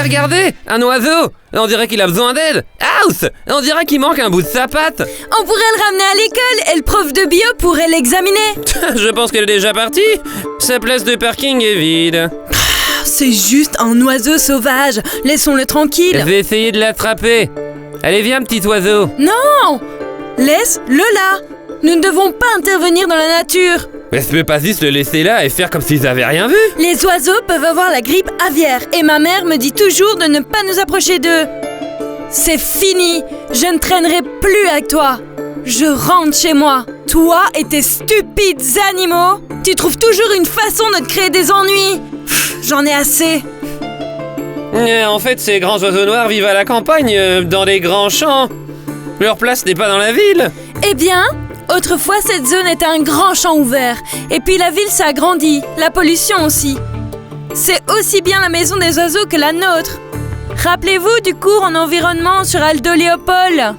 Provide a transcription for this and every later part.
regardez, un oiseau. On dirait qu'il a besoin d'aide. House, on dirait qu'il manque un bout de sa patte. On pourrait le ramener à l'école et le prof de bio pourrait l'examiner. Je pense qu'elle est déjà partie. Sa place de parking est vide. C'est juste un oiseau sauvage, laissons-le tranquille. Je vais essayer de l'attraper. Allez, viens, petit oiseau. Non, laisse-le là. Nous ne devons pas intervenir dans la nature. Mais je peux pas juste le laisser là et faire comme s'ils avaient rien vu. Les oiseaux peuvent avoir la grippe aviaire et ma mère me dit toujours de ne pas nous approcher d'eux. C'est fini, je ne traînerai plus avec toi. Je rentre chez moi. Toi et tes stupides animaux, tu trouves toujours une façon de te créer des ennuis. J'en ai assez. En fait, ces grands oiseaux noirs vivent à la campagne, dans des grands champs. Leur place n'est pas dans la ville. Eh bien, autrefois cette zone était un grand champ ouvert. Et puis la ville s'est agrandie, la pollution aussi. C'est aussi bien la maison des oiseaux que la nôtre. Rappelez-vous du cours en environnement sur Aldo Léopold.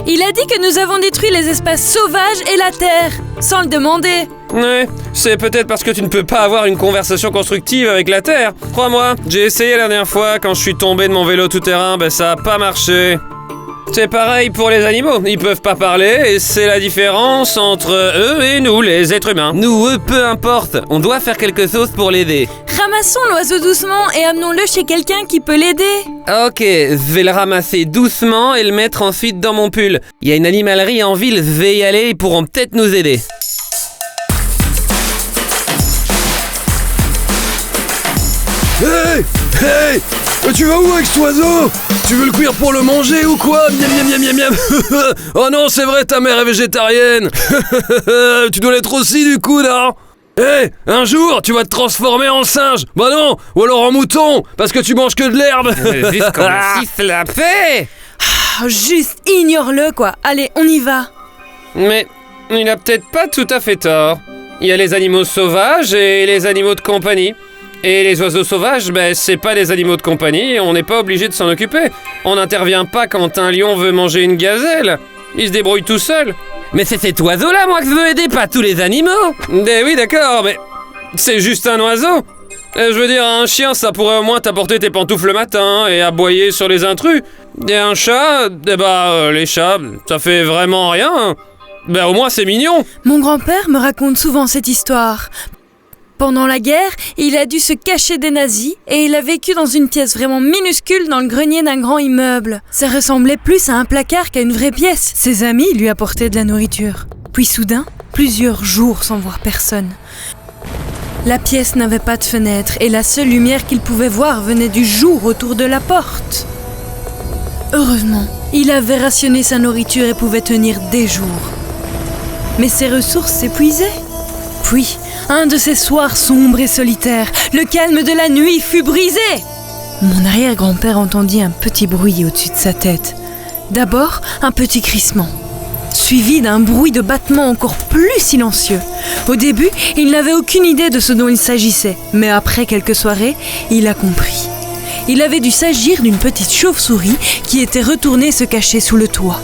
Il a dit que nous avons détruit les espaces sauvages et la terre, sans le demander. Ouais, c'est peut-être parce que tu ne peux pas avoir une conversation constructive avec la Terre. Crois-moi, j'ai essayé la dernière fois, quand je suis tombé de mon vélo tout-terrain, ça a pas marché. C'est pareil pour les animaux, ils peuvent pas parler et c'est la différence entre eux et nous, les êtres humains. Nous, eux, peu importe, on doit faire quelque chose pour l'aider. Ramassons l'oiseau doucement et amenons-le chez quelqu'un qui peut l'aider. Ok, je vais le ramasser doucement et le mettre ensuite dans mon pull. Il y a une animalerie en ville, je vais y aller, ils pourront peut-être nous aider. Hey! Hey! Tu vas où avec cet oiseau? Tu veux le cuire pour le manger ou quoi? Miam miam miam miam miam. Oh non, c'est vrai, ta mère est végétarienne. Tu dois l'être aussi du coup, non? Hey, un jour, tu vas te transformer en singe. Bah non, ou alors en mouton, parce que tu manges que de l'herbe. Juste comme si la paix. Juste ignore-le quoi. Allez, on y va. Mais il a peut-être pas tout à fait tort. Il y a les animaux sauvages et les animaux de compagnie. Et les oiseaux sauvages, c'est pas des animaux de compagnie, on n'est pas obligé de s'en occuper. On n'intervient pas quand un lion veut manger une gazelle. Il se débrouille tout seul. Mais c'est cet oiseau-là, moi, que je veux aider, pas tous les animaux. Oui, d'accord, mais c'est juste un oiseau. Je veux dire, un chien, ça pourrait au moins t'apporter tes pantoufles le matin et aboyer sur les intrus. Et un chat, les chats, ça fait vraiment rien. Au moins, c'est mignon. Mon grand-père me raconte souvent cette histoire. Pendant la guerre, il a dû se cacher des nazis et il a vécu dans une pièce vraiment minuscule dans le grenier d'un grand immeuble. Ça ressemblait plus à un placard qu'à une vraie pièce. Ses amis lui apportaient de la nourriture. Puis soudain, plusieurs jours sans voir personne. La pièce n'avait pas de fenêtre et la seule lumière qu'il pouvait voir venait du jour autour de la porte. Heureusement, il avait rationné sa nourriture et pouvait tenir des jours. Mais ses ressources s'épuisaient. Puis, un de ces soirs sombres et solitaires, le calme de la nuit fut brisé. Mon arrière-grand-père entendit un petit bruit au-dessus de sa tête. D'abord, un petit crissement, suivi d'un bruit de battement encore plus silencieux. Au début, il n'avait aucune idée de ce dont il s'agissait, mais après quelques soirées, il a compris. Il avait dû s'agir d'une petite chauve-souris qui était retournée se cacher sous le toit.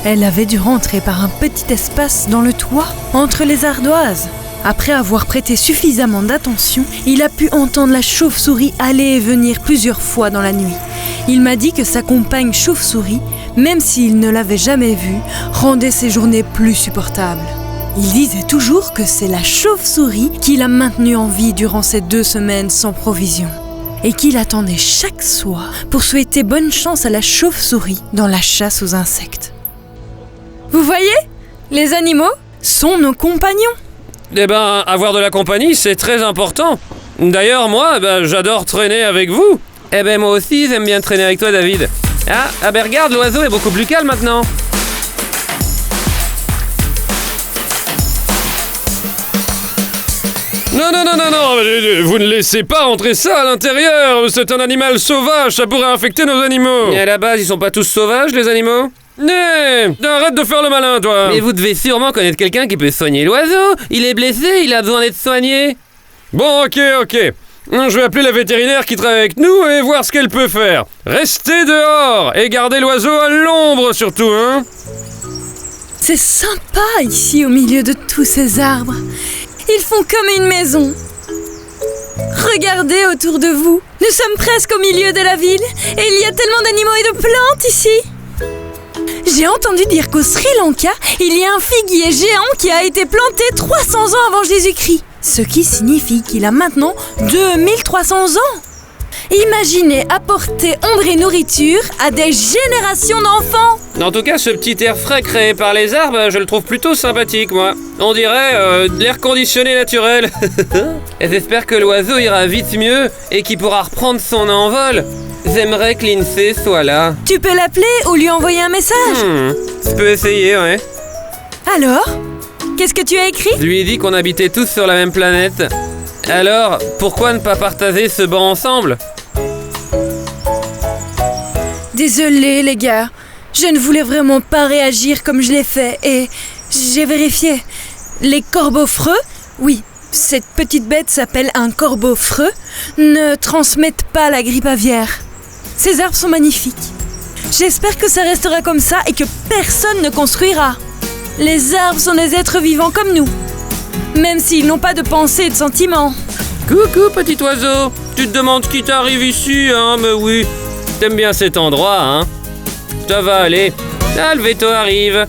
Elle avait dû rentrer par un petit espace dans le toit, entre les ardoises. Après avoir prêté suffisamment d'attention, il a pu entendre la chauve-souris aller et venir plusieurs fois dans la nuit. Il m'a dit que sa compagne chauve-souris, même s'il ne l'avait jamais vue, rendait ses journées plus supportables. Il disait toujours que c'est la chauve-souris qui l'a maintenu en vie durant ces 2 semaines sans provision. Et qu'il attendait chaque soir pour souhaiter bonne chance à la chauve-souris dans la chasse aux insectes. Vous voyez, les animaux sont nos compagnons. Avoir de la compagnie, c'est très important. D'ailleurs, moi, j'adore traîner avec vous. Moi aussi, j'aime bien traîner avec toi, David. Regarde, l'oiseau est beaucoup plus calme maintenant. Non, vous ne laissez pas entrer ça à l'intérieur. C'est un animal sauvage, ça pourrait infecter nos animaux. Et à la base, ils sont pas tous sauvages, les animaux? Arrête de faire le malin, toi. Mais vous devez sûrement connaître quelqu'un qui peut soigner l'oiseau. Il est blessé, il a besoin d'être soigné. Bon, ok. Je vais appeler la vétérinaire qui travaille avec nous et voir ce qu'elle peut faire. Restez dehors et gardez l'oiseau à l'ombre surtout, hein. C'est sympa ici au milieu de tous ces arbres. Ils font comme une maison. Regardez autour de vous, Nous sommes presque au milieu de la ville et il y a tellement d'animaux et de plantes ici. J'ai entendu dire qu'au Sri Lanka, il y a un figuier géant qui a été planté 300 ans avant Jésus-Christ. Ce qui signifie qu'il a maintenant 2300 ans. Imaginez apporter ombre et nourriture à des générations d'enfants. En tout cas, ce petit air frais créé par les arbres, je le trouve plutôt sympathique, moi. On dirait de l'air conditionné naturel. Et j'espère que l'oiseau ira vite mieux et qu'il pourra reprendre son envol. J'aimerais que l'INSEE soit là. Tu peux l'appeler ou lui envoyer un message. Je peux essayer, ouais. Alors, qu'est-ce que tu as écrit? Je lui ai dit qu'on habitait tous sur la même planète. Alors, pourquoi ne pas partager ce banc ensemble? Désolé les gars, je ne voulais vraiment pas réagir comme je l'ai fait et j'ai vérifié. Les corbeaux freux, oui, cette petite bête s'appelle un corbeau freux, ne transmettent pas la grippe aviaire. Ces arbres sont magnifiques. J'espère que ça restera comme ça et que personne ne construira. Les arbres sont des êtres vivants comme nous, même s'ils n'ont pas de pensée et de sentiments. Coucou petit oiseau, tu te demandes qui t'arrive ici, hein? Mais oui, t'aimes bien cet endroit, hein? Ça va aller. Ah, le veto arrive.